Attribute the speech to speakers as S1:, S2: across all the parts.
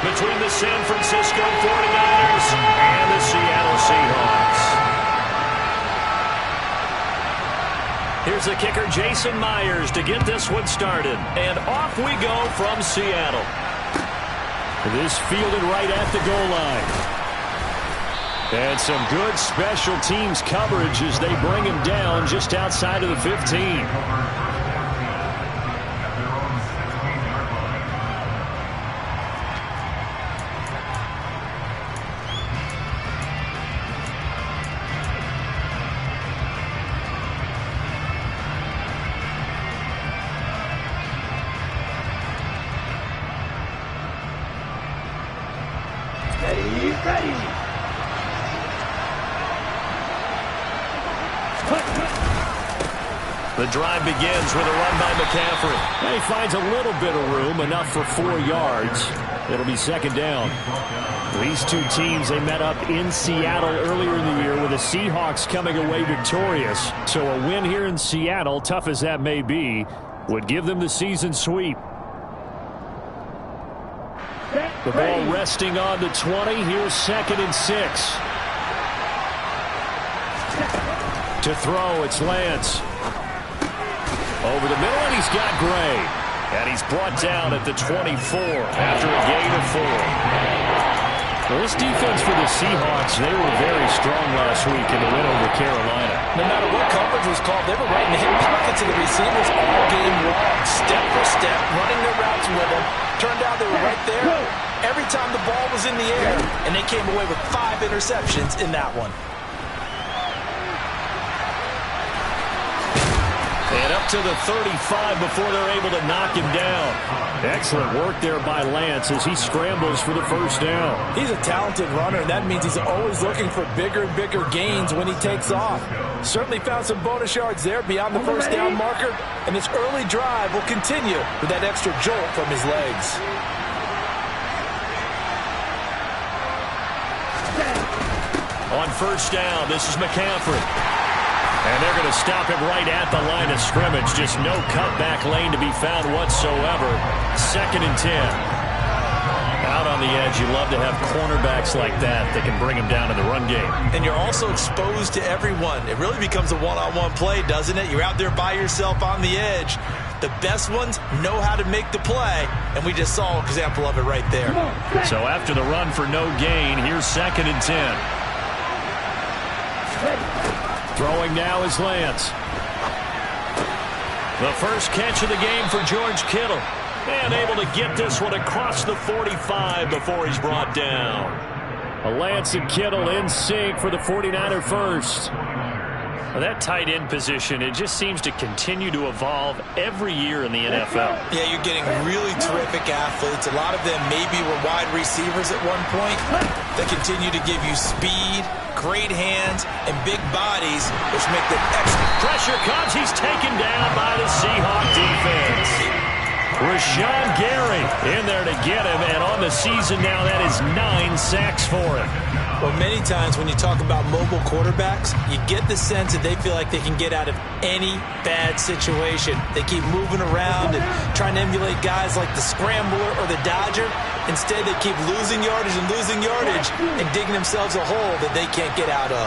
S1: between the San Francisco 49ers and the Seattle Seahawks. Here's the kicker, Jason Myers, to get this one started. And off we go from Seattle. This fielded right at the goal line. And some good special teams coverage as they bring him down just outside of the 15. The drive begins with a run by McCaffrey. And he finds a little bit of room, enough for 4 yards. It'll be second down. These two teams, they met up in Seattle earlier in the year with the Seahawks coming away victorious. So a win here in Seattle, tough as that may be, would give them the season sweep. The ball resting on the 20. Here's 2nd and 6. To throw, it's Lance. Over the middle, and he's got Gray. And he's brought down at the 24 after a gain of 4. Well, this defense for the Seahawks, they were very strong last week in the win over Carolina.
S2: No matter what coverage was called, they were right in the hip pockets of the receivers all game long. Step for step, running their routes with them. Turned out they were right there every time the ball was in the air, and they came away with 5 interceptions in that one.
S1: And up to the 35 before they're able to knock him down. Excellent work there by Lance as he scrambles for the first down.
S2: He's a talented runner, and that means he's always looking for bigger and bigger gains when he takes off. Certainly found some bonus yards there beyond the first down marker, and this early drive will continue with that extra jolt from his legs.
S1: On first down, this is McCaffrey. And they're going to stop him right at the line of scrimmage. Just no cutback lane to be found whatsoever. 2nd and 10. Out on the edge, you love to have cornerbacks like that can bring him down in the run game.
S2: And you're also exposed to everyone. It really becomes a one-on-one play, doesn't it? You're out there by yourself on the edge. The best ones know how to make the play, and we just saw an example of it right there.
S1: So after the run for no gain, here's 2nd and 10. Throwing now is Lance. The first catch of the game for George Kittle. And able to get this one across the 45 before he's brought down. Lance and Kittle in sync for the 49er first. Well, that tight end position, it just seems to continue to evolve every year in the NFL.
S2: Yeah, you're getting really terrific athletes. A lot of them maybe were wide receivers at one point. They continue to give you speed, great hands, and big bodies, which make them excellent.
S1: Pressure comes. He's taken down by the Seahawk defense. Rashawn Gary in there to get him, and on the season now, that is 9 sacks for him.
S2: Well, many times when you talk about mobile quarterbacks, you get the sense that they feel like they can get out of any bad situation. They keep moving around and trying to emulate guys like the Scrambler or the Dodger. Instead, they keep losing yardage and digging themselves a hole that they can't get out of.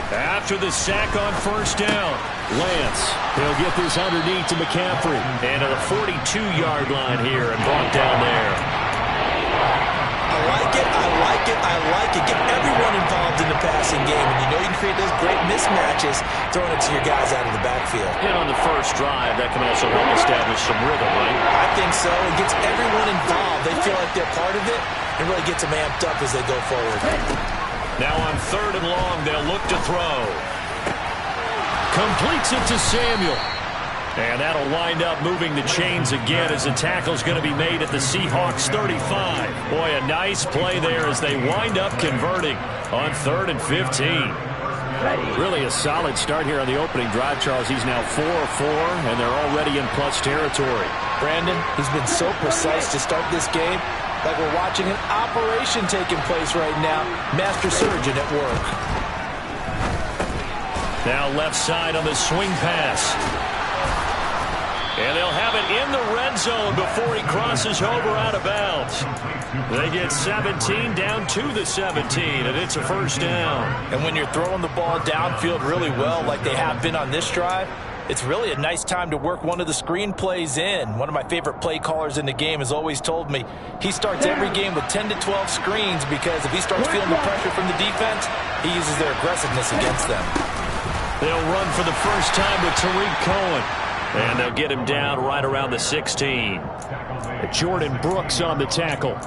S1: After the sack on first down, Lance, he'll get this underneath to McCaffrey. And to the 42-yard line here and brought down there.
S2: I like it. Get everyone involved in the passing game. And you know you can create those great mismatches throwing it to your guys out of the backfield.
S1: And on the first drive, that can also help establish some rhythm, right?
S2: I think so. It gets everyone involved. They feel like they're part of it and really gets them amped up as they go forward.
S1: Now on 3rd and long, they'll look to throw. Completes it to Samuel. And that'll wind up moving the chains again as the tackle's going to be made at the Seahawks 35. Boy, a nice play there as they wind up converting on 3rd and 15. Really a solid start here on the opening drive, Charles. He's now 4 of 4, and they're already in plus territory.
S2: Brandon, he's been so precise to start this game, like we're watching an operation taking place right now. Master surgeon at work.
S1: Now left side on the swing pass. And they'll have it in the red zone before he crosses over out of bounds. They get 17 down to the 17, and it's a first down.
S2: And when you're throwing the ball downfield really well like they have been on this drive, it's really a nice time to work one of the screen plays in. One of my favorite play callers in the game has always told me he starts every game with 10 to 12 screens because if he starts feeling the pressure from the defense, he uses their aggressiveness against them.
S1: They'll run for the first time with Tariq Cohen. And they'll get him down right around the 16. Jordan Brooks on the tackle.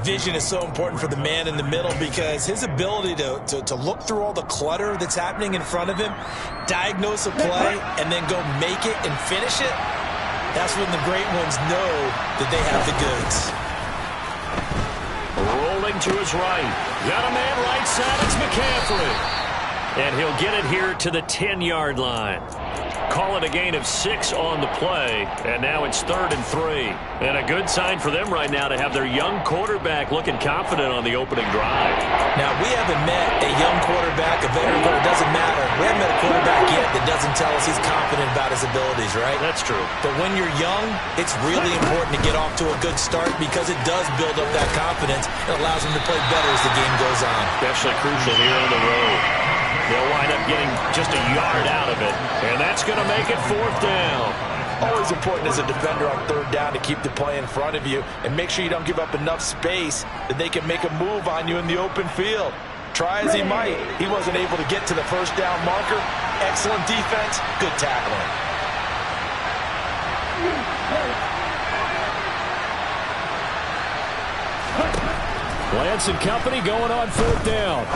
S2: Vision is so important for the man in the middle because his ability to look through all the clutter that's happening in front of him, diagnose a play, and then go make it and finish it, that's when the great ones know that they have the goods.
S1: Rolling to his right. Got a man right side. It's McCaffrey. And he'll get it here to the 10-yard line. Call it a gain of 6 on the play, and now it's 3rd and 3. And a good sign for them right now to have their young quarterback looking confident on the opening drive.
S2: Now, we haven't met a young quarterback, a veteran, but it doesn't matter. We haven't met a quarterback yet that doesn't tell us he's confident about his abilities, right?
S1: That's true.
S2: But when you're young, it's really important to get off to a good start because it does build up that confidence. It allows him to play better as the game goes on.
S1: Especially crucial here on the road. They'll wind up getting just a yard out of it, and that's going to make it 4th down.
S2: Always important as a defender on 3rd down to keep the play in front of you and make sure you don't give up enough space that they can make a move on you in the open field. Try as he might, he wasn't able to get to the 1st down marker. Excellent defense, good tackling.
S1: Lance and company going on 4th down.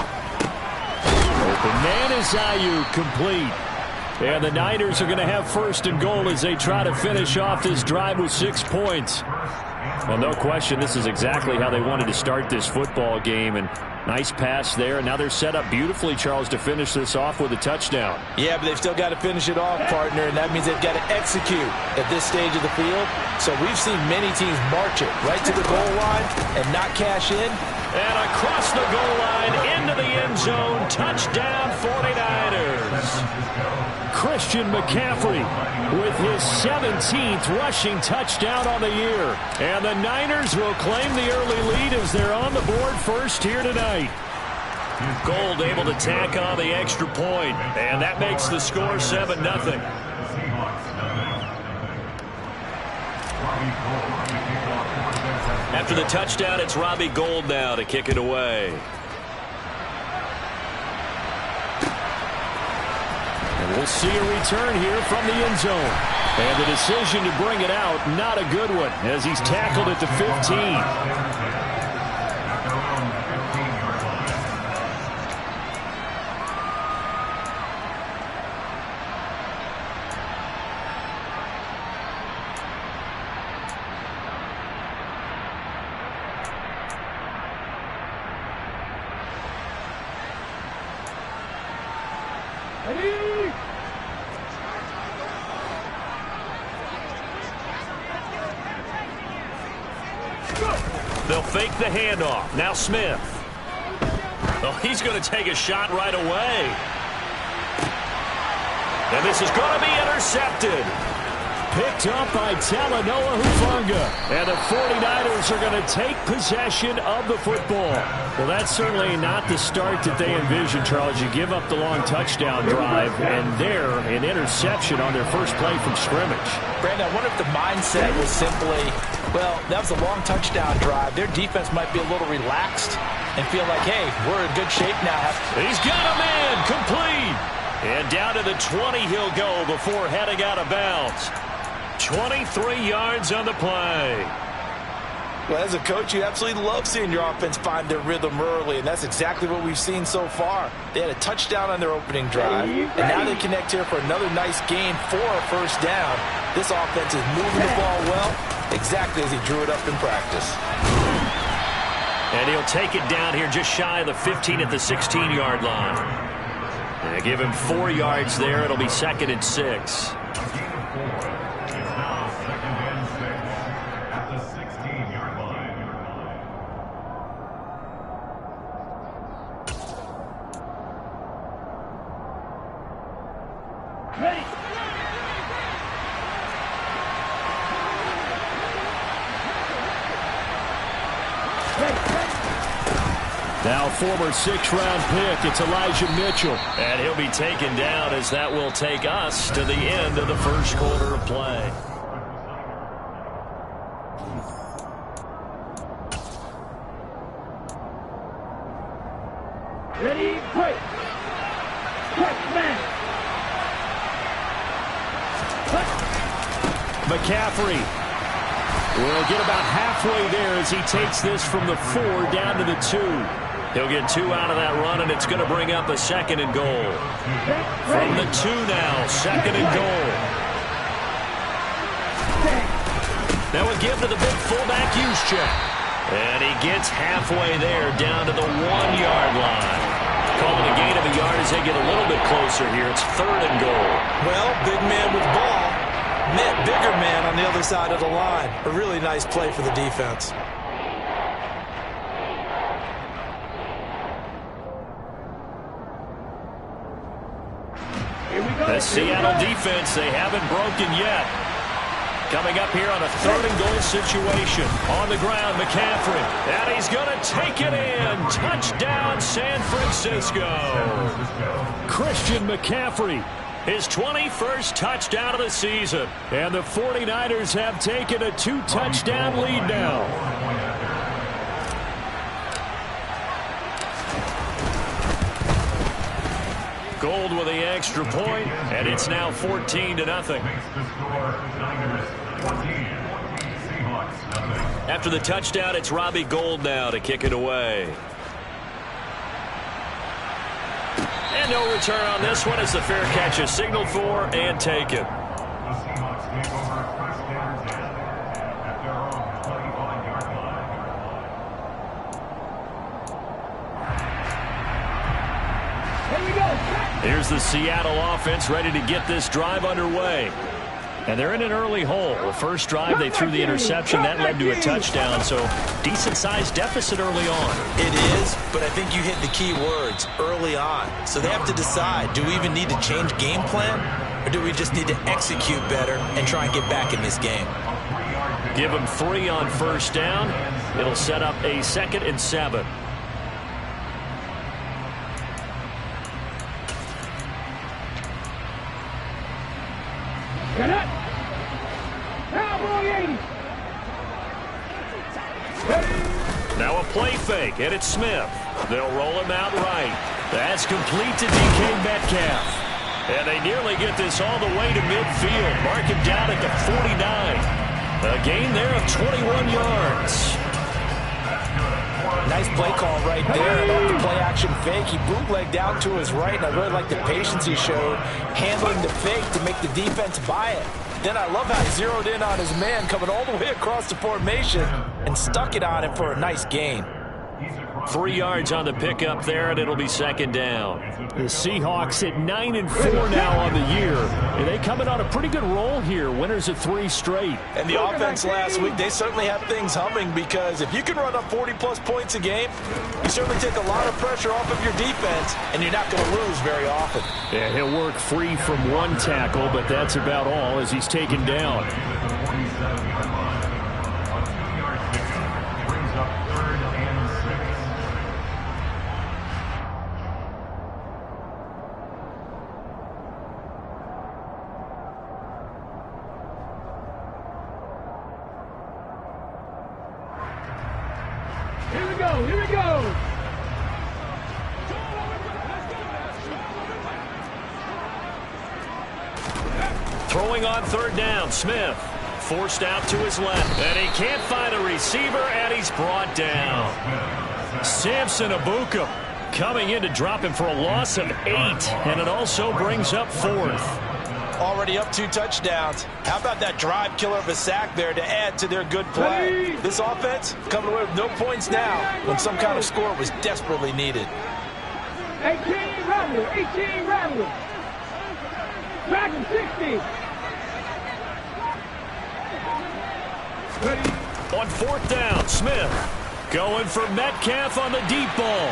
S1: Open man is Ayuk, complete. And the Niners are going to have 1st and goal as they try to finish off this drive with 6 points. Well, no question, this is exactly how they wanted to start this football game. And nice pass there. And now they're set up beautifully, Charles, to finish this off with a touchdown.
S2: Yeah, but they've still got to finish it off, partner, and that means they've got to execute at this stage of the field. So we've seen many teams march it right to the goal line and not cash in.
S1: And across the goal line, into the end zone, touchdown 49ers. Christian McCaffrey with his 17th rushing touchdown on the year. And the Niners will claim the early lead as they're on the board first here tonight. Gold able to tack on the extra point, and that makes the score 7-0. After the touchdown, it's Robbie Gould now to kick it away. And we'll see a return here from the end zone. And the decision to bring it out, not a good one, as he's tackled at the 15. They'll fake the handoff. Now Smith. Oh, he's going to take a shot right away. And this is going to be intercepted. Picked up by Talanoa Hufanga. And the 49ers are going to take possession of the football. Well, that's certainly not the start that they envisioned, Charles. You give up the long touchdown drive, and there, an interception on their first play from scrimmage.
S2: Brandon, I wonder if the mindset was simply, well, that was a long touchdown drive. Their defense might be a little relaxed and feel like, hey, we're in good shape now.
S1: He's got a man, complete. And down to the 20 he'll go before heading out of bounds. 23 yards on the play.
S2: Well, as a coach, you absolutely love seeing your offense find their rhythm early, and that's exactly what we've seen so far. They had a touchdown on their opening drive, and now they connect here for another nice gain for a first down. This offense is moving the ball well, exactly as he drew it up in practice.
S1: And he'll take it down here just shy of the 15 at the 16-yard line. And they give him 4 yards there. It'll be 2nd and 6. Now former 6th-round pick, it's Elijah Mitchell.
S3: And he'll be taken down as that will take us to the end of the first quarter of play.
S4: Ready, quick.
S1: McCaffrey will get about halfway there as he takes this from the 4 down to the 2.
S3: He'll get 2 out of that run, and it's going to bring up a 2nd and goal. From the 2 now, 2nd and goal. Now a give to the big fullback Juszczyk. And he gets halfway there down to the 1-yard line. Calling a gain of a yard as they get a little bit closer here. It's 3rd and goal.
S2: Well, big man with ball met bigger man on the other side of the line. A really nice play for the defense.
S1: The Seattle defense, they haven't broken yet. Coming up here on a 3rd and goal situation. On the ground, McCaffrey. And he's going to take it in. Touchdown, San Francisco. Christian McCaffrey, his 21st touchdown of the season. And the 49ers have taken a 2-touchdown lead now. Gold with the extra point, and it's now 14-0. After the touchdown, it's Robbie Gould now to kick it away. And no return on this one as the fair catch is signaled for and taken. Here's the Seattle offense ready to get this drive underway. And they're in an early hole. The first drive, they threw the interception. That led to a touchdown, so decent-sized deficit early on.
S2: It is, but I think you hit the key words, early on. So they have to decide, do we even need to change game plan, or do we just need to execute better and try and get back in this game?
S1: Give them 3 on first down. It'll set up a 2nd and 7. Now a play fake, and it's Smith. They'll roll him out right. That's complete to DK Metcalf. And they nearly get this all the way to midfield. Mark it down at the 49. A gain there of 21 yards.
S2: Nice play call right there. About the play-action fake. He bootlegged out to his right, and I really like the patience he showed handling the fake to make the defense buy it. Then I love how he zeroed in on his man coming all the way across the formation and stuck it on him for a nice gain.
S1: 3 yards on the pickup there, and it'll be 2nd down. The Seahawks at 9-4 now on the year. And they coming on a pretty good roll here. Winners of 3 straight.
S2: And the offense last week, they certainly have things humming, because if you can run up 40-plus points a game, you certainly take a lot of pressure off of your defense, and you're not going to lose very often.
S1: Yeah, he'll work free from 1 tackle, but that's about all as he's taken down.
S4: Here we go.
S1: Throwing on 3rd down, Smith. Forced out to his left. And he can't find a receiver, and he's brought down. Samson Abuka coming in to drop him for a loss of 8. And it also brings up 4th.
S2: Already up 2 touchdowns. How about that drive killer of a sack there to add to their good play? This offense coming away with no points now when some kind of score was desperately needed.
S4: 18 Rattler, 18 Rattler. Back in 60.
S1: On 4th down, Smith going for Metcalf on the deep ball.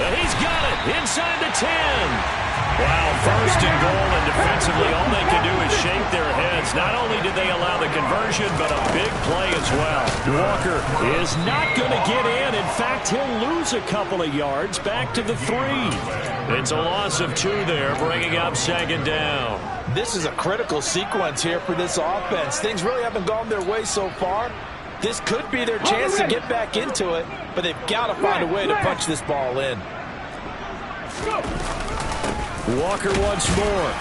S1: And he's got it inside the 10. Wow, first and goal, and defensively all they can do is shake their heads. Not only did they allow the conversion, but a big play as well. Walker is not going to get in. In fact, he'll lose a couple of yards back to the 3. It's a loss of 2 there, bringing up second down.
S2: This is a critical sequence here for this offense. Things really haven't gone their way so far. This could be their chance to get back into it, but they've got to find a way to punch this ball in.
S1: Walker once more.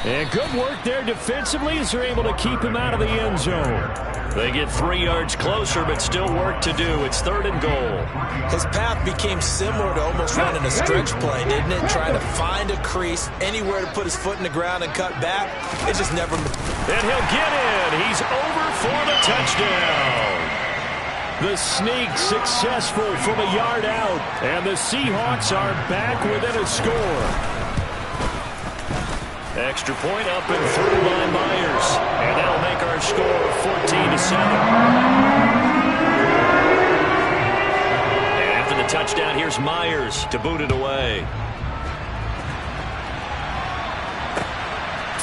S1: And good work there defensively as they're able to keep him out of the end zone. They get 3 yards closer, but still work to do. It's 3rd and goal.
S2: His path became similar to almost running a stretch play, didn't it? Trying to find a crease, anywhere to put his foot in the ground and cut back. It just never...
S1: And he'll get in. He's over for the touchdown. The sneak successful from a yard out. And the Seahawks are back within a score. Extra point up and through by Myers. And that'll make our score 14-7. And after the touchdown, here's Myers to boot it away.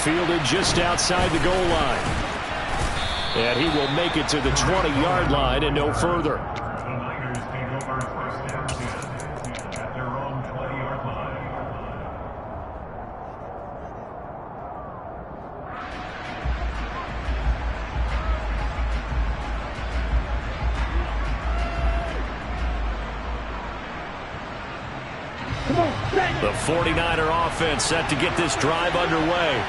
S1: Fielded just outside the goal line. And he will make it to the 20-yard line and no further. The 49er offense set to get this drive underway.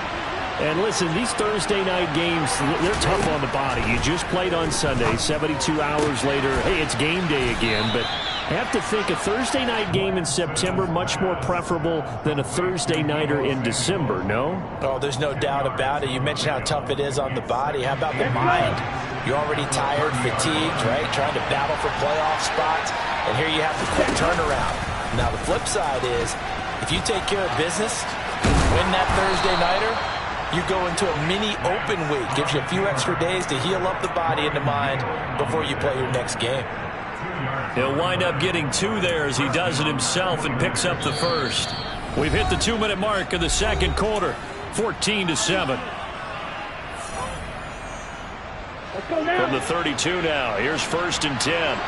S1: And listen, these Thursday night games, they're tough on the body. You just played on Sunday, 72 hours later, hey, it's game day again. But I have to think a Thursday night game in September much more preferable than a Thursday nighter in December, no?
S2: Oh, there's no doubt about it. You mentioned how tough it is on the body. How about the mind? You're already tired, fatigued, right? Trying to battle for playoff spots. And here you have the quick turnaround. Now, the flip side is, if you take care of business, win that Thursday nighter, you go into a mini open week. Gives you a few extra days to heal up the body and the mind before you play your next game.
S1: He'll wind up getting 2 there as he does it himself and picks up the first. We've hit the 2-minute mark of the second quarter, 14-7. From the 32 now, here's 1st and 10.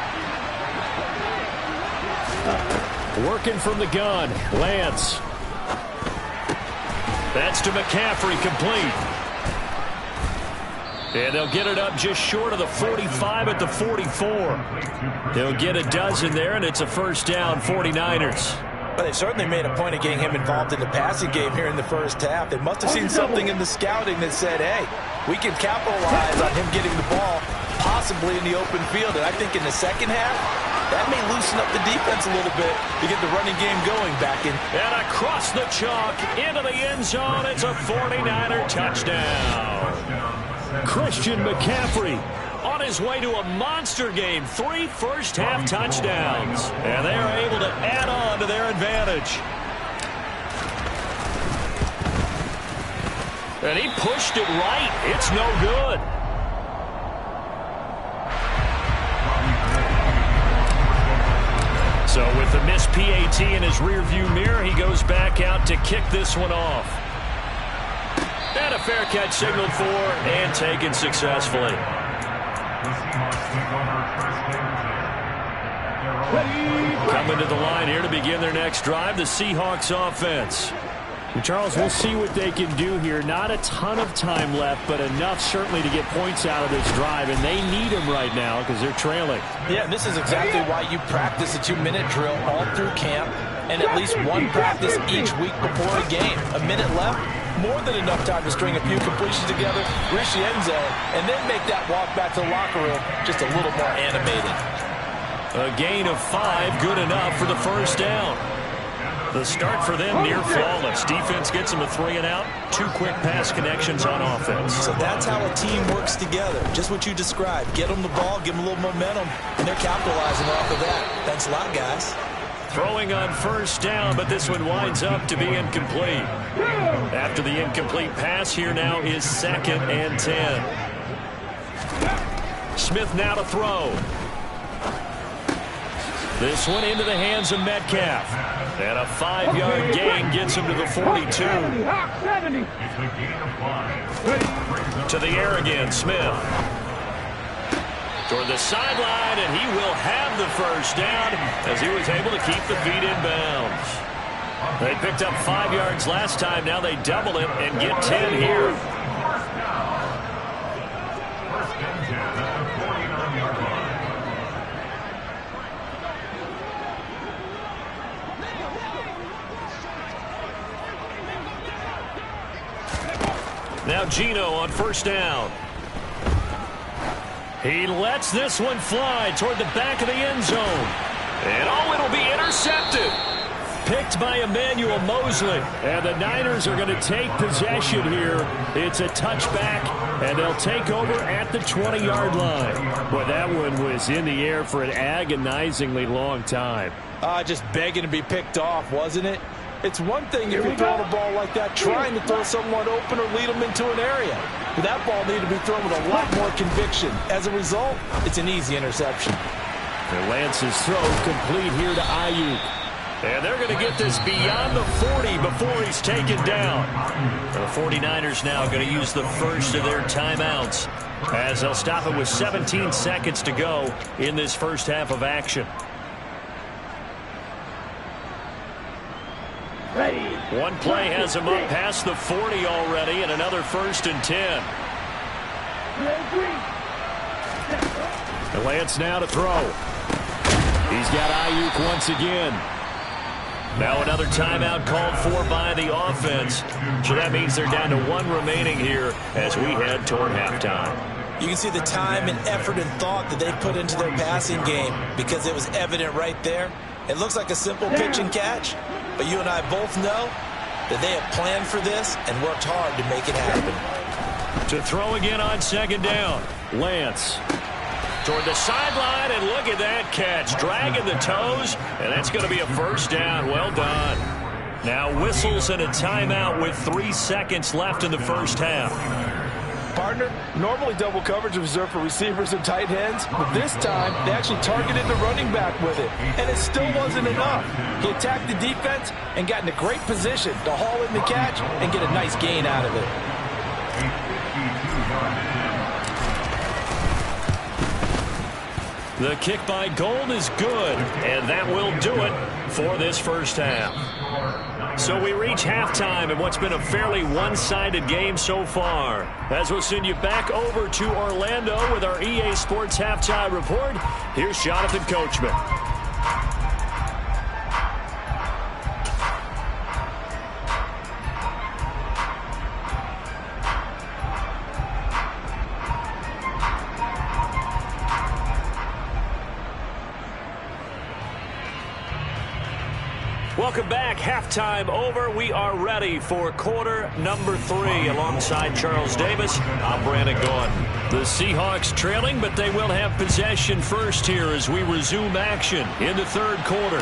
S1: Working from the gun, Lance. That's to McCaffrey, complete. And they'll get it up just short of the 45 at the 44. They'll get a dozen there, and it's a first down, 49ers.
S2: Well, they certainly made a point of getting him involved in the passing game here in the first half. They must have seen something in the scouting that said, hey, we can capitalize on him getting the ball possibly in the open field. And I think in the second half, that may loosen up the defense a little bit to get the running game going back in.
S1: And across the chalk into the end zone, it's a 49er touchdown. Christian McCaffrey on his way to a monster game. 3 first-half touchdowns. And they are able to add on to their advantage. And he pushed it right. It's no good. So with the missed PAT in his rearview mirror, he goes back out to kick this one off. And a fair catch signaled for and taken successfully. Coming to the line here to begin their next drive, the Seahawks offense. And Charles, we'll see what they can do here. Not a ton of time left, but enough certainly to get points out of this drive, and they need them right now because they're trailing.
S2: Yeah, and this is exactly why you practice a 2-minute drill all through camp and at least one practice each week before a game. A minute left, more than enough time to string a few completions together, reach the end zone, and then make that walk back to the locker room just a little more animated.
S1: A gain of 5, good enough for the first down. The start for them near flawless. Defense gets them a 3 and out. 2 quick pass connections on offense.
S2: So that's how a team works together. Just what you described. Get them the ball, give them a little momentum, and they're capitalizing off of that. Thanks a lot, guys.
S1: Throwing on first down, but this one winds up to be incomplete. After the incomplete pass, here now is 2nd and 10. Smith now to throw. This one into the hands of Metcalf. And a 5-yard gain gets him to the 42.
S4: 70.
S1: To the air again, Smith. Toward the sideline, and he will have the first down as he was able to keep the feet in bounds. They picked up 5 yards last time. Now they double it and get 10 here. Now Geno on first down. He lets this one fly toward the back of the end zone. And oh, it'll be intercepted. Picked by Emmanuel Mosley. And the Niners are going to take possession here. It's a touchback, and they'll take over at the 20-yard line. Boy, that one was in the air for an agonizingly long time.
S2: Just begging to be picked off, wasn't it? It's one thing if you're throwing a ball like that, trying to throw someone open or lead them into an area. But that ball needed to be thrown with a lot more conviction. As a result, it's an easy interception.
S1: And Lance's throw complete here to Ayuk. And they're going to get this beyond the 40 before he's taken down. The 49ers now going to use the first of their timeouts as they'll stop it with 17 seconds to go in this first half of action.
S4: Ready.
S1: One play has him up past the 40 already, and another 1st and 10. And Lance now to throw. He's got Ayuk once again. Now another timeout called for by the offense. So that means they're down to 1 remaining here as we head toward halftime.
S2: You can see the time and effort and thought that they put into their passing game because it was evident right there. It looks like a simple pitch and catch, but you and I both know that they have planned for this and worked hard to make it happen.
S1: To throw again on second down. Lance toward the sideline, and look at that catch. Dragging the toes, and that's going to be a first down. Well done. Now whistles and a timeout with 3 seconds left in the first half.
S2: Partner, normally double coverage is reserved for receivers and tight ends, but this time they actually targeted the running back with it, and it still wasn't enough. He attacked the defense and got in a great position to haul in the catch and get a nice gain out of it.
S1: The kick by Gold is good, and that will do it for this first half. So we reach halftime in what's been a fairly one-sided game so far. As we'll send you back over to Orlando with our EA Sports Halftime Report, here's Jonathan Coachman. Welcome back. Halftime over. We are ready for quarter number 3. Alongside Charles Davis, I'm Brandon Gordon. The Seahawks trailing, but they will have possession first here as we resume action in the third quarter.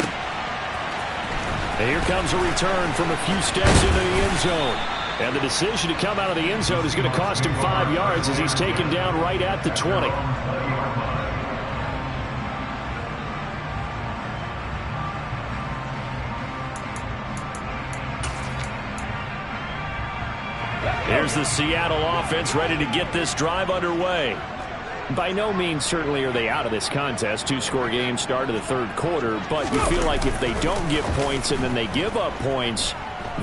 S1: And here comes a return from a few steps into the end zone. And the decision to come out of the end zone is going to cost him 5 yards as he's taken down right at the 20. Here's the Seattle offense ready to get this drive underway. By no means certainly are they out of this contest. 2-score game start of the third quarter, but you feel like if they don't get points and then they give up points,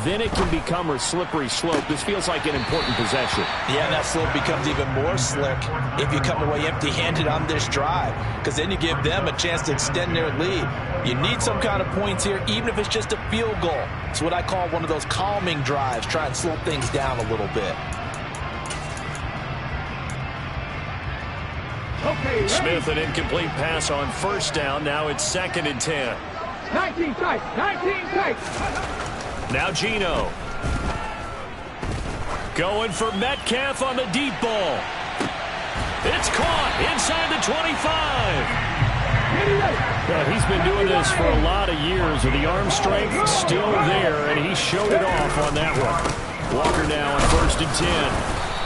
S1: then it can become a slippery slope. This feels like an important possession. Yeah, that slope becomes even more slick if you come away empty-handed on this drive, because then you give them a chance to extend their lead. You need some kind of points here, even if it's just a field goal. It's what I call one of those calming drives, try and slow things down a little bit.
S4: Okay,
S1: Smith, an incomplete pass on first down. Now it's 2nd and 10.
S4: 19 tight, 19 tight.
S1: Now Geno. Going for Metcalf on the deep ball. It's caught inside the 25. Yeah, he's been doing this for a lot of years, with the arm strength still there, and he showed it off on that one. Walker now on 1st and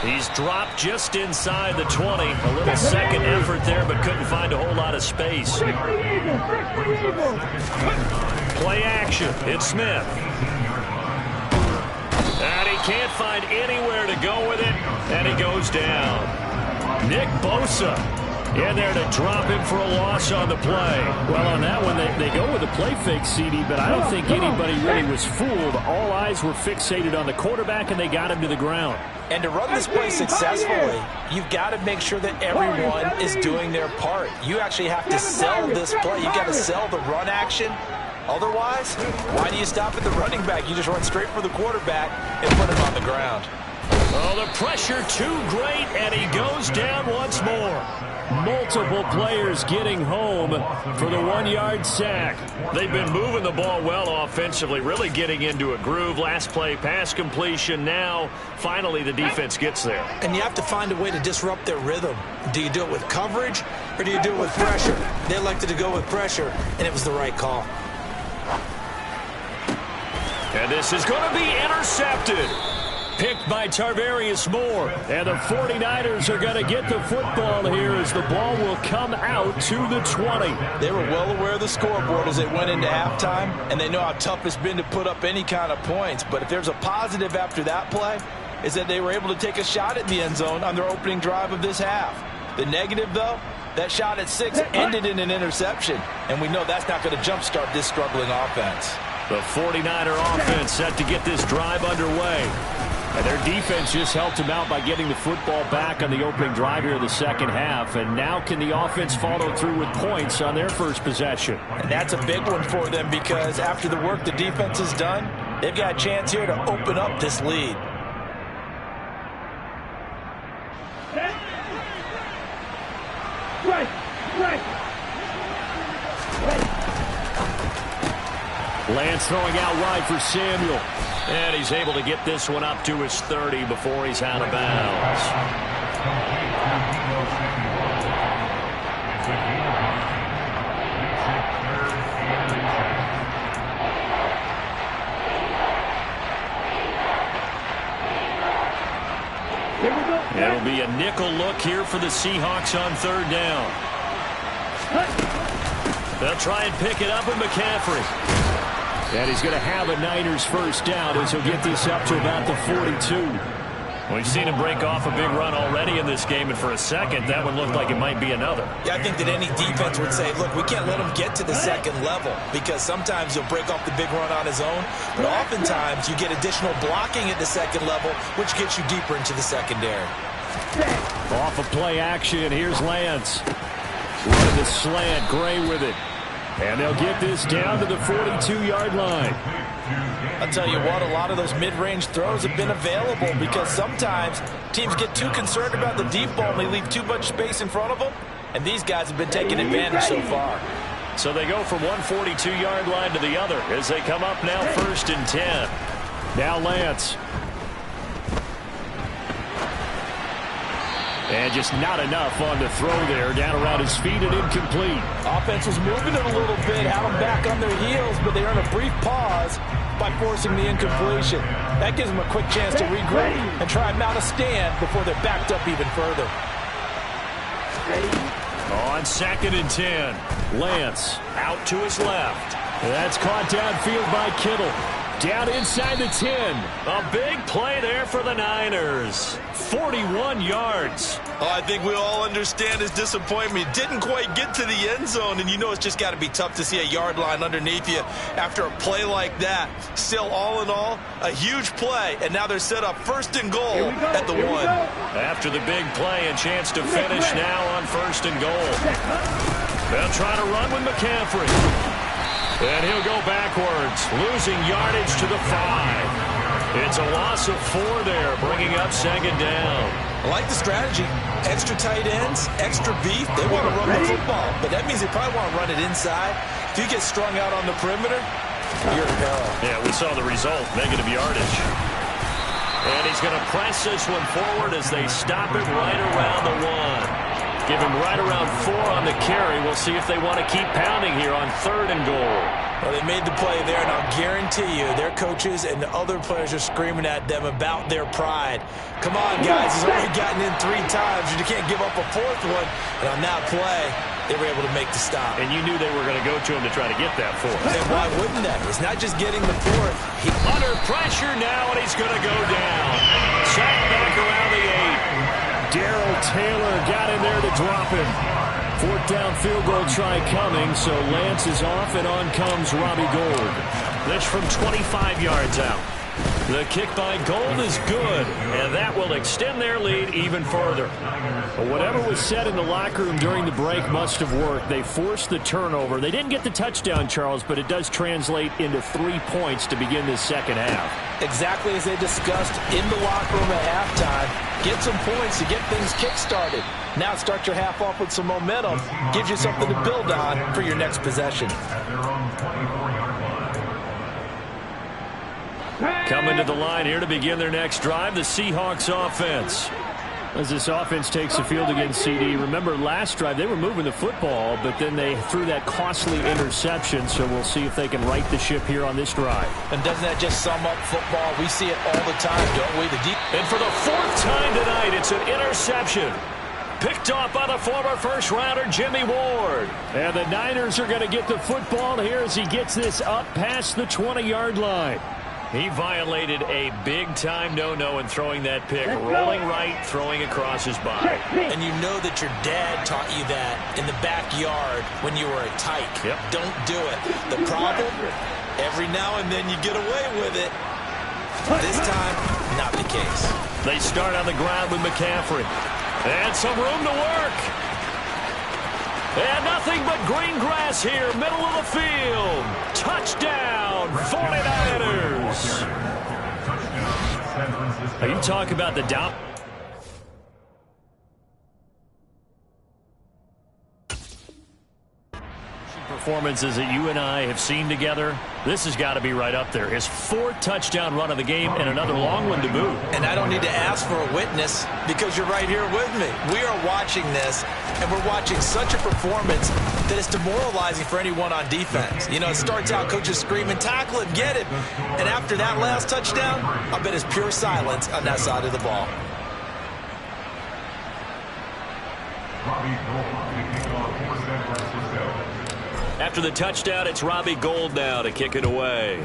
S1: 10.
S3: He's dropped just inside the 20. A little second effort there, but couldn't find a whole lot of space. Play action. It's Smith. And he can't find anywhere to go with it, and he goes down. Nick Bosa in there to drop him for a loss on the play.
S1: Well, on that one, they go with a play fake, CD, but I don't think anybody really was fooled. All eyes were fixated on the quarterback, and they got him to the ground.
S2: And to run this play successfully, you've got to make sure that everyone is doing their part. You actually have to sell this play. You've got to sell the run action. Otherwise, why do you stop at the running back? You just run straight for the quarterback and put him on the ground.
S3: Oh, the pressure too great, and he goes down once more.
S1: Multiple players getting home for the 1-yard sack.
S3: They've been moving the ball well offensively, really getting into a groove. Last play, pass completion. Now, finally, the defense gets there.
S2: And you have to find a way to disrupt their rhythm. Do you do it with coverage, or do you do it with pressure? They elected to go with pressure, and it was the right call.
S3: And this is going to be intercepted.
S1: Picked by Tarvarius Moore. And the 49ers are going to get the football here as the ball will come out to the 20.
S2: They were well aware of the scoreboard as they went into halftime, and they know how tough it's been to put up any kind of points. But if there's a positive after that play, is that they were able to take a shot at the end zone on their opening drive of this half. The negative, though, that shot at 6 ended in an interception, and we know that's not going to jumpstart this struggling offense.
S3: The 49er offense set to get this drive underway.
S1: And their defense just helped them out by getting the football back on the opening drive here in the second half. And now can the offense follow through with points on their first possession?
S2: And that's a big one for them because after the work the defense has done, they've got a chance here to open up this lead.
S1: Lance throwing out wide for Samuel.
S3: And he's able to get this one up to his 30 before he's out of bounds. It'll be a nickel look here for the Seahawks on third down. They'll try and pick it up with McCaffrey.
S1: And he's going to have a Niners first down as he'll get this up to about the 42.
S3: We've seen him break off a big run already in this game, and for a second, that one looked like it might be another.
S2: Yeah, I think that any defense would say, look, we can't let him get to the second level because sometimes he'll break off the big run on his own, but oftentimes you get additional blocking at the second level, which gets you deeper into the secondary.
S1: Off of play action, here's Lance. Running the slant, Gray with it. And they'll get this down to the 42-yard line.
S2: I'll tell you what, a lot of those mid-range throws have been available because sometimes teams get too concerned about the deep ball and they leave too much space in front of them, and these guys have been taking advantage so far.
S3: So they go from one 42-yard line to the other as they come up now 1st and 10.
S1: Now Lance. And just not enough on the throw there. Down around his feet and incomplete.
S2: Offense was moving it a little bit, had them back on their heels, but they earned a brief pause by forcing the incompletion. That gives them a quick chance to regroup and try and mount a stand before they're backed up even further.
S3: On 2nd and 10.
S1: Lance
S3: out to his left.
S1: That's caught downfield by Kittle. Down inside the 10.
S3: A big play there for the Niners. 41 yards.
S2: Oh, I think we all understand his disappointment. Didn't quite get to the end zone, and you know it's just got to be tough to see a yard line underneath you after a play like that. Still, all in all, a huge play, and now they're set up 1st and goal at the 1.
S3: After the big play, a chance to finish now on 1st and goal. They'll try to run with McCaffrey. And he'll go backwards, losing yardage to the 5. It's a loss of 4 there, bringing up 2nd down.
S2: I like the strategy. Extra tight ends, extra beef. They want to run the football, but that means they probably want to run it inside. If you get strung out on the perimeter, you're in peril.
S3: Yeah, we saw the result, negative yardage. And he's going to press this one forward as they stop it right around the 1. Give him right around 4 on the carry. We'll see if they want to keep pounding here on 3rd and goal.
S2: Well, they made the play there, and I'll guarantee you their coaches and the other players are screaming at them about their pride. Come on, guys. He's already gotten in 3 times. You can't give up a 4th one. And on that play, they were able to make the stop.
S1: And you knew they were going to go to him to try to get that 4th.
S2: And why wouldn't they? It's not just getting the 4th.
S1: Under pressure now, and he's going to go down. Sacked back around the 8. Darrell Taylor got in there to drop him. 4th down field goal try coming, so Lance is off, and on comes Robbie Gould. This from 25 yards out. The kick by Gould is good, and that will extend their lead even further. But whatever was said in the locker room during the break must have worked. They forced the turnover. They didn't get the touchdown, Charles, but it does translate into 3 points to begin this second half.
S2: Exactly as they discussed in the locker room at halftime. Get some points to get things kick-started. Now start your half off with some momentum. Gives you something to build on for your next possession.
S1: Coming to the line here to begin their next drive, the Seahawks offense. As this offense takes the field against CD, remember last drive they were moving the football, but then they threw that costly interception, so we'll see if they can right the ship here on this drive.
S2: And doesn't that just sum up football? We see it all the time, don't we?
S1: And for the 4th time tonight, it's an interception. Picked off by the former first-rounder Jimmy Ward. And the Niners are going to get the football here as he gets this up past the 20-yard line. He violated a big-time no-no in throwing that pick. Rolling right, throwing across his body.
S2: And you know that your dad taught you that in the backyard when you were a tyke.
S1: Yep.
S2: Don't do it. The problem, every now and then you get away with it. This time, not the case.
S1: They start on the ground with McCaffrey. And some room to work. And nothing but green grass here, middle of the field. Touchdown, 49ers. Are you talking about the down? Performances that you and I have seen together, this has got to be right up there. His 4th touchdown run of the game and another long one to boot.
S2: And I don't need to ask for a witness because you're right here with me. We are watching this, and we're watching such a performance that it's demoralizing for anyone on defense. You know, it starts out coaches screaming, tackle it, get it. And after that last touchdown, I bet it's pure silence on that side of the ball.
S1: After the touchdown, it's Robbie Gould now to kick it away.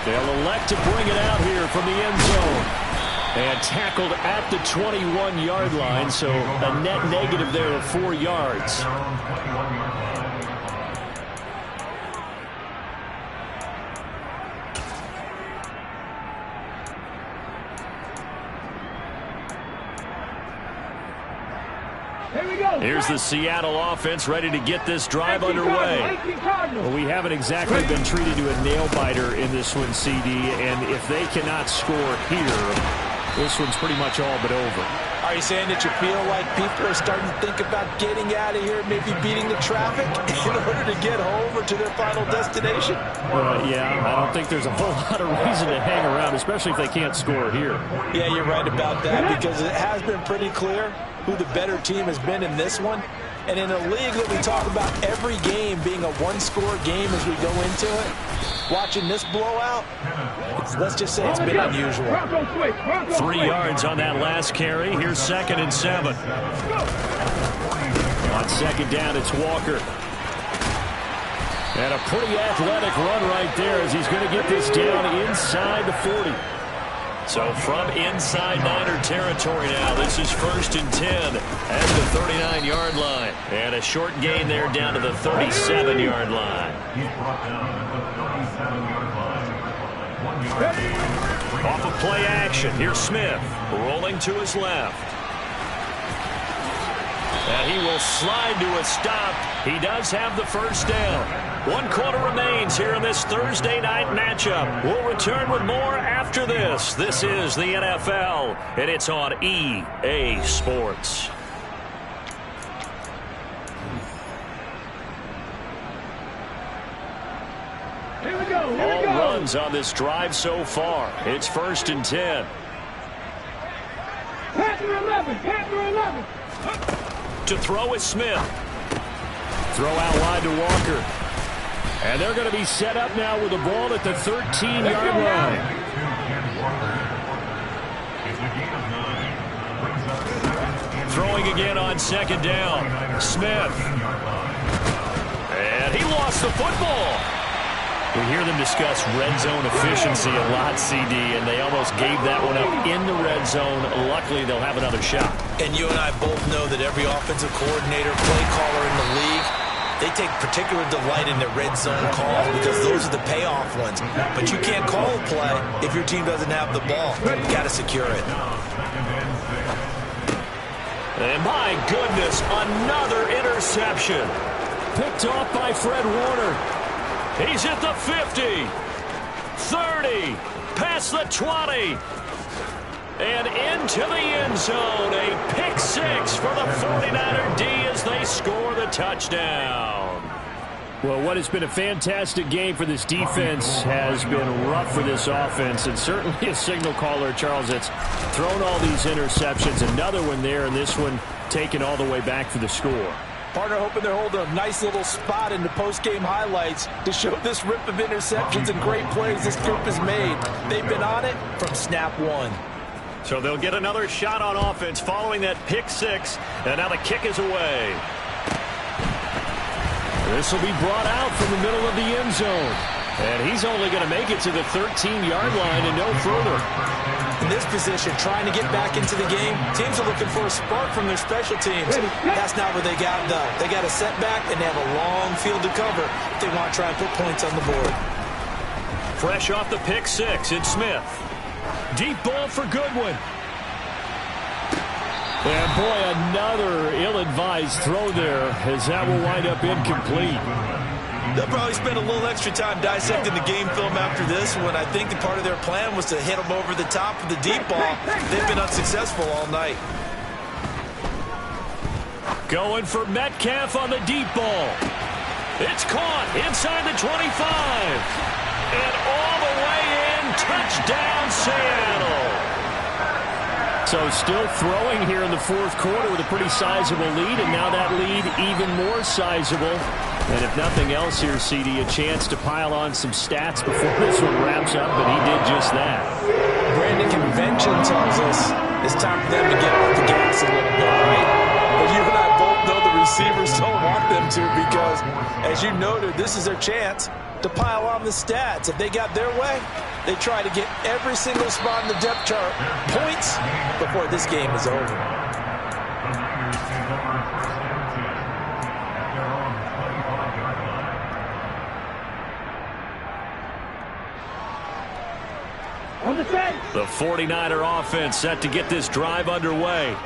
S1: They'll elect to bring it out here from the end zone. And tackled at the 21-yard line, so a net negative there of 4 yards. Here's the Seattle offense ready to get this drive underway. Well, we haven't exactly been treated to a nail-biter in this one, CD, and if they cannot score here, this one's pretty much all but over.
S2: Are you saying that you feel like people are starting to think about getting out of here, maybe beating the traffic in order to get home or to their final destination?
S1: Yeah, I don't think there's a whole lot of reason to hang around, especially if they can't score here.
S2: Yeah, you're right about that because it has been pretty clear who the better team has been in this one. And in a league that we talk about every game being a one-score game as we go into it, watching this blowout, let's just say it's been unusual.
S1: 3 yards on that last carry. Here's 2nd and 7. On 2nd down, it's Walker. And a pretty athletic run right there as he's going to get this down inside the 40. So from inside Niner territory now, this is 1st and 10 at the 39-yard line. And a short gain there down to the 37-yard line. Off of play action, here's Smith rolling to his left. And he will slide to a stop. He does have the 1st down. 1 quarter remains here in this Thursday night matchup. We'll return with more after this. This is the NFL, and it's on EA Sports.
S4: Here we go.
S1: All runs on this drive so far. It's 1st and 10.
S4: Panther 11. Panther 11.
S1: To throw is Smith. Throw out wide to Walker. And they're going to be set up now with the ball at the 13-yard line. Throwing again on second down. Smith. And he lost the football. We hear them discuss red zone efficiency a lot, CD, and they almost gave that one up in the red zone. Luckily, they'll have another shot.
S2: And you and I both know that every offensive coordinator, play caller in the league, they take particular delight in their red zone calls because those are the payoff ones. But you can't call a play if your team doesn't have the ball. You've got to secure it.
S1: And my goodness, another interception. Picked off by Fred Warner. He's at the 50, 30, past the 20, and into the end zone. A pick six for the 49er D as they score the touchdown. Well, what has been a fantastic game for this defense has been rough for this offense, and certainly a signal caller, Charles, that's thrown all these interceptions. Another one there, and this one taken all the way back for the score.
S2: Partner hoping they're holding a nice little spot in the post-game highlights to show this rip of interceptions and great plays this group has made. They've been on it from snap one.
S1: So they'll get another shot on offense following that pick six, and now the kick is away. This will be brought out from the middle of the end zone, and he's only going to make it to the 13-yard line and no further.
S2: In this position, trying to get back into the game, teams are looking for a spark from their special teams. That's not what they got, though. They got a setback, and they have a long field to cover if they want to try and put points on the board.
S1: Fresh off the pick six, it's Smith. Deep ball for Goodwin. And, boy, another ill-advised throw there as that will wind up incomplete.
S2: They'll probably spend a little extra time dissecting the game film after this one. I think the part of their plan was to hit them over the top of the deep ball. They've been unsuccessful all night.
S1: Going for Metcalf on the deep ball. It's caught inside the 25. And all the way in, touchdown Seattle. So still throwing here in the fourth quarter with a pretty sizable lead, and now that lead even more sizable. And if nothing else here, CD, a chance to pile on some stats before this one wraps up, and he did just that.
S2: Brandon, convention tells us it's time for them to get off the gas a little bit, right? But you and I both know the receivers don't want them to because, as you noted, this is their chance to pile on the stats. If they got their way, they try to get every single spot in the depth chart points before this game is over.
S1: The 49er offense set to get this drive underway.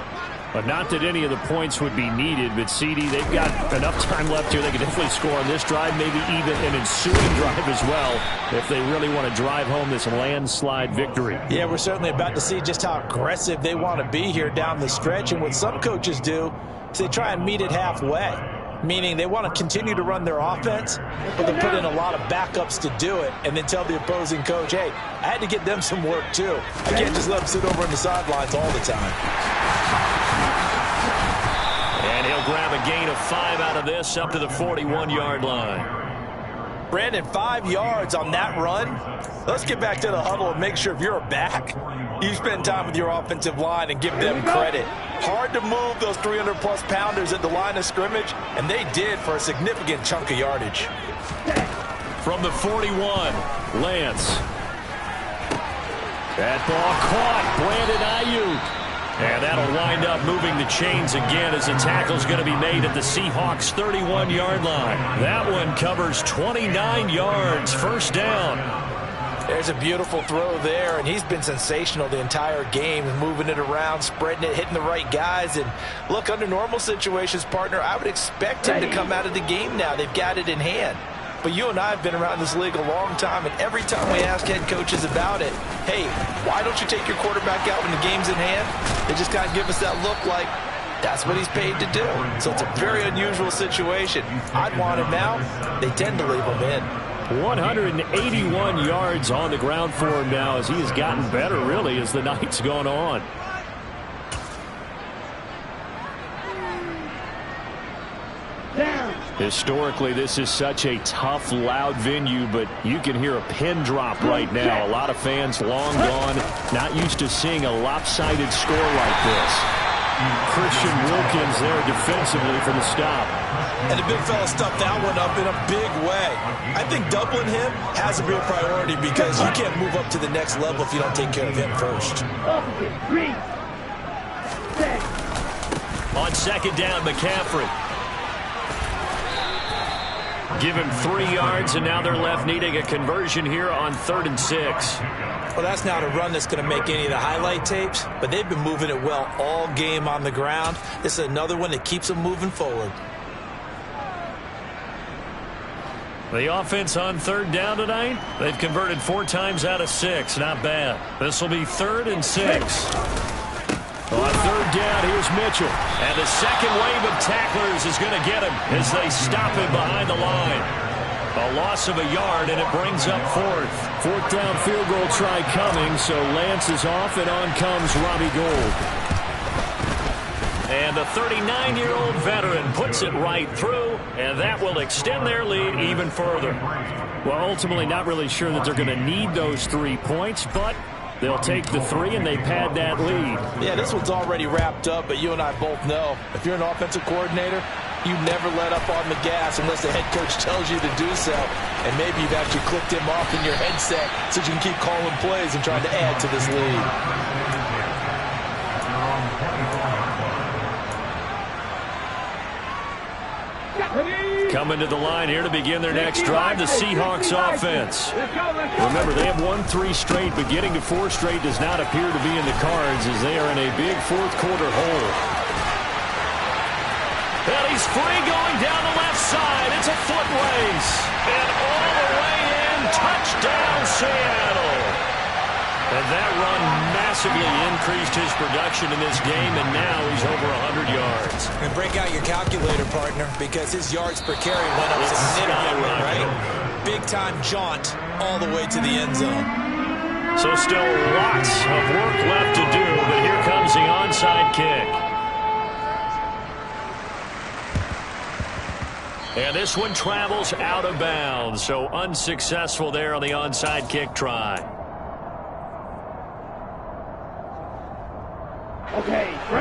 S1: But not that any of the points would be needed, but CD, they've got enough time left here. They can definitely score on this drive, maybe even an ensuing drive as well, if they really want to drive home this landslide victory.
S2: Yeah, we're certainly about to see just how aggressive they want to be here down the stretch. And what some coaches do is they try and meet it halfway, meaning they want to continue to run their offense, but they put in a lot of backups to do it, and then tell the opposing coach, hey, I had to get them some work too. I can't just let them sit over on the sidelines all the time.
S1: And he'll grab a gain of 5 out of this up to the 41-yard line.
S2: Brandon, 5 yards on that run. Let's get back to the huddle and make sure if you're back, you spend time with your offensive line and give them credit. Hard to move those 300-plus pounders at the line of scrimmage, and they did for a significant chunk of yardage.
S1: From the 41, Lance. That ball caught. Brandon Ayuk. And that'll wind up moving the chains again as the tackle's going to be made at the Seahawks' 31-yard line. That one covers 29 yards, first down.
S2: There's a beautiful throw there, and he's been sensational the entire game, moving it around, spreading it, hitting the right guys. And look, under normal situations, partner, I would expect him to come out of the game now. They've got it in hand. But you and I have been around this league a long time, and every time we ask head coaches about it, hey, why don't you take your quarterback out when the game's in hand? They just kind of give us that look like that's what he's paid to do. So it's a very unusual situation. I'd want him out. They tend to leave him in.
S1: 181 yards on the ground for him now as he has gotten better, really, as the night's gone on.
S4: Down.
S1: Historically, this is such a tough, loud venue, but you can hear a pin drop right now. A lot of fans long gone, not used to seeing a lopsided score like this. Christian Wilkins there defensively for the stop.
S2: And the big fella stuffed that one up in a big way. I think doubling him has to be a priority because you can't move up to the next level if you don't take care of him first.
S3: On second down, McCaffrey. Give him 3 yards, and now they're left needing a conversion here on 3rd and 6.
S2: Well, that's not a run that's going to make any of the highlight tapes, but they've been moving it well all game on the ground. This is another one that keeps them moving forward.
S3: The offense on 3rd down tonight, they've converted 4 times out of 6. Not bad. This will be 3rd and 6.
S1: On 3rd down, here's Mitchell.
S3: And the second wave of tacklers is going to get him as they stop him behind the line. A loss of a yard, and it brings up 4th.
S1: 4th down field goal try coming, so Lance is off, and on comes Robbie Gould.
S3: And the 39-year-old veteran puts it right through, and that will extend their lead even further.
S1: Well, ultimately not really sure that they're going to need those 3 points, but they'll take the 3 and they pad that lead.
S2: Yeah, this one's already wrapped up, but you and I both know if you're an offensive coordinator, you never let up on the gas unless the head coach tells you to do so. And maybe you've actually clicked him off in your headset so you can keep calling plays and trying to add to this lead.
S3: Coming to the line here to begin their next drive, the Seahawks offense.
S1: Remember, they have won 3 straight, but getting to 4 straight does not appear to be in the cards as they are in a big 4th quarter hole.
S3: And he's free going down the left side. It's a foot race. And all the way in, touchdown Seattle. And that run massively increased his production in this game, and now he's over 100 yards.
S2: And break out your calculator, partner, because his yards per carry went up significantly, right? Big-time jaunt all the way to the end zone.
S3: So still lots of work left to do, but here comes the onside kick. And this one travels out of bounds, so unsuccessful there on the onside kick try.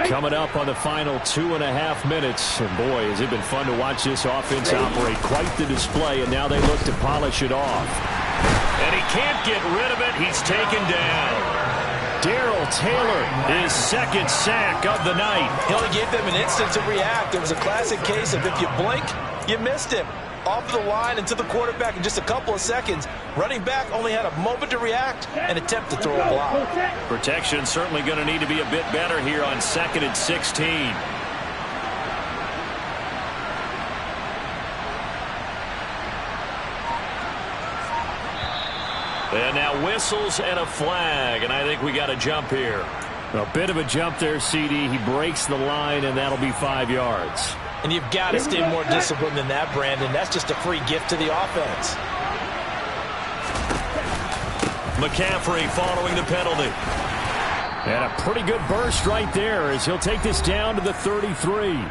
S1: Coming up on the final 2.5 minutes. And boy, has it been fun to watch this offense operate. Quite the display, and now they look to polish it off.
S3: And he can't get rid of it. He's taken down.
S1: Darrell Taylor, his 2nd sack of the night.
S2: He only gave them an instant to react. It was a classic case of if you blink, you missed him. Off the line and to the quarterback in just a couple of seconds. Running back only had a moment to react and attempt to throw a block.
S3: Protection certainly going to need to be a bit better here on 2nd and 16. And now whistles and a flag, and I think we got a jump here.
S1: A bit of a jump there, CD. He breaks the line, and that'll be 5 yards.
S2: And you've got to stay more disciplined than that, Brandon. That's just a free gift to the offense.
S3: McCaffrey following the penalty.
S1: And a pretty good burst right there as he'll take this down to the 33.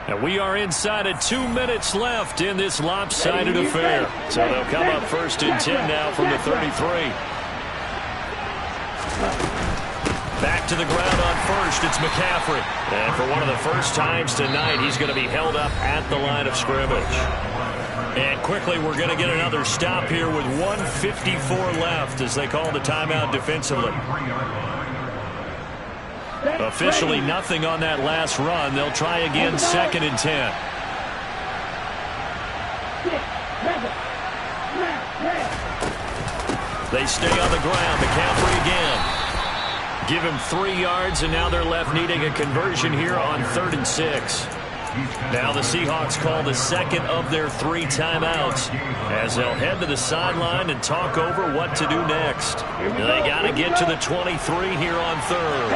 S3: And we are inside of 2 minutes left in this lopsided affair. So they'll come up 1st and 10 now from the 33. Back to the ground on 1st, it's McCaffrey. And for one of the first times tonight, he's going to be held up at the line of scrimmage. And quickly, we're going to get another stop here with 1:54 left as they call the timeout defensively. Officially nothing on that last run. They'll try again 2nd and 10. They stay on the ground. McCaffrey again. Give him 3 yards, and now they're left needing a conversion here on 3rd and 6. Now the Seahawks call the 2nd of their 3 timeouts as they'll head to the sideline and talk over what to do next. They got to get to the 23 here on 3rd.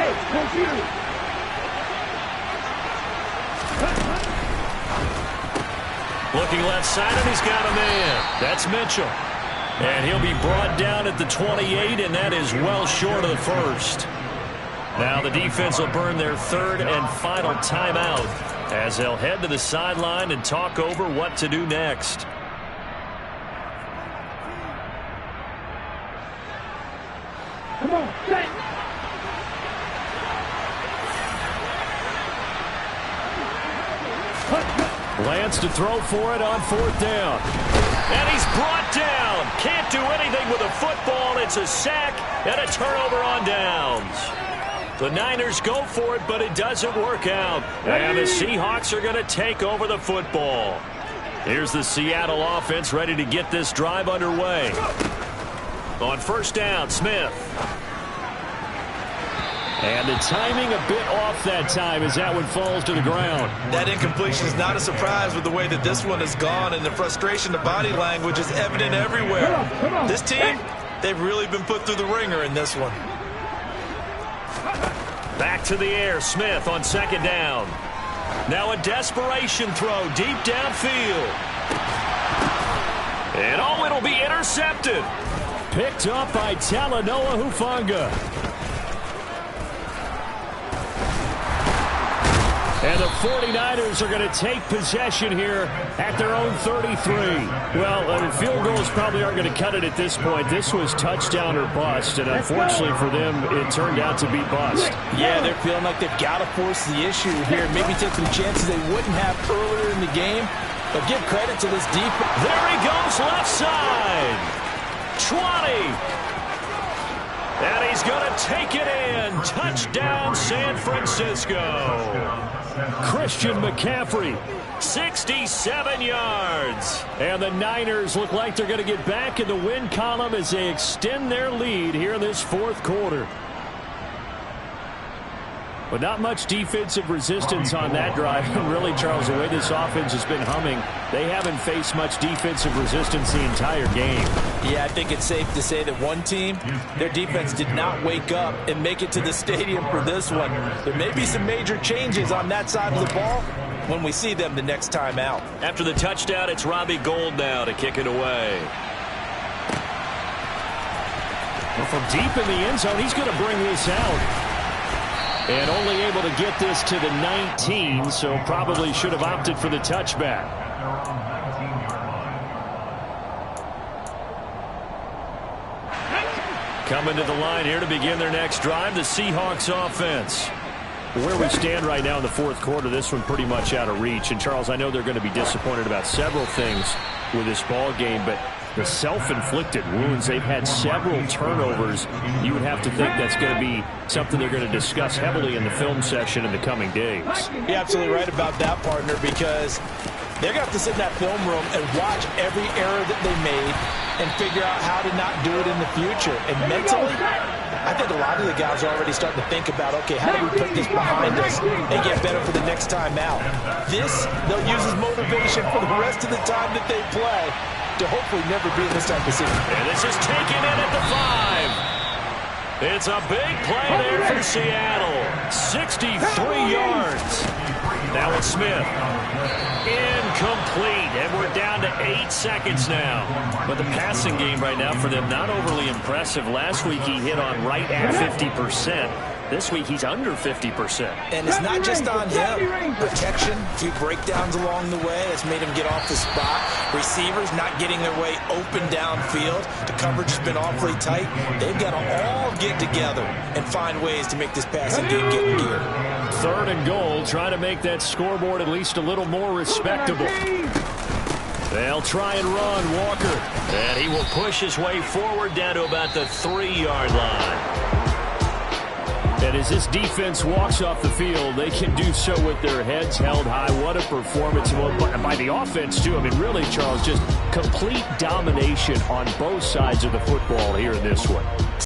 S3: Looking left side, and he's got a man. That's Mitchell. And he'll be brought down at the 28, and that is well short of the 1st. Now the defense will burn their 3rd and final timeout as they'll head to the sideline and talk over what to do next.
S4: Come on, set.
S1: Lance to throw for it on 4th down.
S3: And he's brought down. Can't do anything with a football. It's a sack and a turnover on downs. The Niners go for it, but it doesn't work out. And the Seahawks are going to take over the football. Here's the Seattle offense ready to get this drive underway. On 1st down, Smith.
S1: And the timing a bit off that time as that one falls to the ground.
S2: That incompletion is not a surprise with the way that this one has gone, and the frustration, the body language is evident everywhere. This team, they've really been put through the ringer in this one.
S3: Back to the air, Smith on 2nd down. Now a desperation throw deep downfield. And it'll be intercepted.
S1: Picked up by Talanoa Hufanga. And the 49ers are going to take possession here at their own 33. Well, field goals probably aren't going to cut it at this point. This was touchdown or bust, and unfortunately for them, it turned out to be bust.
S2: Yeah, they're feeling like they've got to force the issue here. Maybe take some chances they wouldn't have earlier in the game. But give credit to this defense.
S3: There he goes, left side. 20. And he's going to take it in. Touchdown, San Francisco.
S1: Christian McCaffrey.
S3: 67 yards.
S1: And the Niners look like they're going to get back in the win column as they extend their lead here in this 4th quarter. But not much defensive resistance on that drive. And really, Charles, the way this offense has been humming, they haven't faced much defensive resistance the entire game.
S2: Yeah, I think it's safe to say that one team, their defense did not wake up and make it to the stadium for this one. There may be some major changes on that side of the ball when we see them the next time out.
S3: After the touchdown, it's Robbie Gould now to kick it away.
S1: Well, from deep in the end zone, he's going to bring this out. And only able to get this to the 19, so probably should have opted for the touchback.
S3: Coming to the line here to begin their next drive, the Seahawks offense.
S1: Where we stand right now in the 4th quarter, this one pretty much out of reach. And, Charles, I know they're going to be disappointed about several things with this ball game, but the self-inflicted wounds, they've had several turnovers. You would have to think that's going to be something they're going to discuss heavily in the film session in the coming days.
S2: You're absolutely right about that, partner, because they're going to have to sit in that film room and watch every error that they made and figure out how to not do it in the future. And mentally, I think a lot of the guys are already starting to think about, okay, how do we put this behind us and get better for the next time out? This, they'll use as motivation for the rest of the time that they play to hopefully never be in this type of situation.
S3: And this is taken in at the 5. It's a big play there for Seattle. 63 yards. Now it's Smith. Incomplete. And we're down to 8 seconds now. But the passing game right now for them, not overly impressive. Last week he hit on right at 50%. This week he's under 50%.
S2: And it's not just on him. Protection, a few breakdowns along the way that's made him get off the spot. Receivers not getting their way open downfield. The coverage has been awfully tight. They've got to all get together and find ways to make this passing game get in gear.
S1: 3rd and goal, trying to make that scoreboard at least a little more respectable. They'll try and run Walker.
S3: And he will push his way forward down to about the 3-yard line.
S1: And as this defense walks off the field, they can do so with their heads held high. What a performance by the offense, too. I mean, really, Charles, just complete domination on both sides of the football here in this one.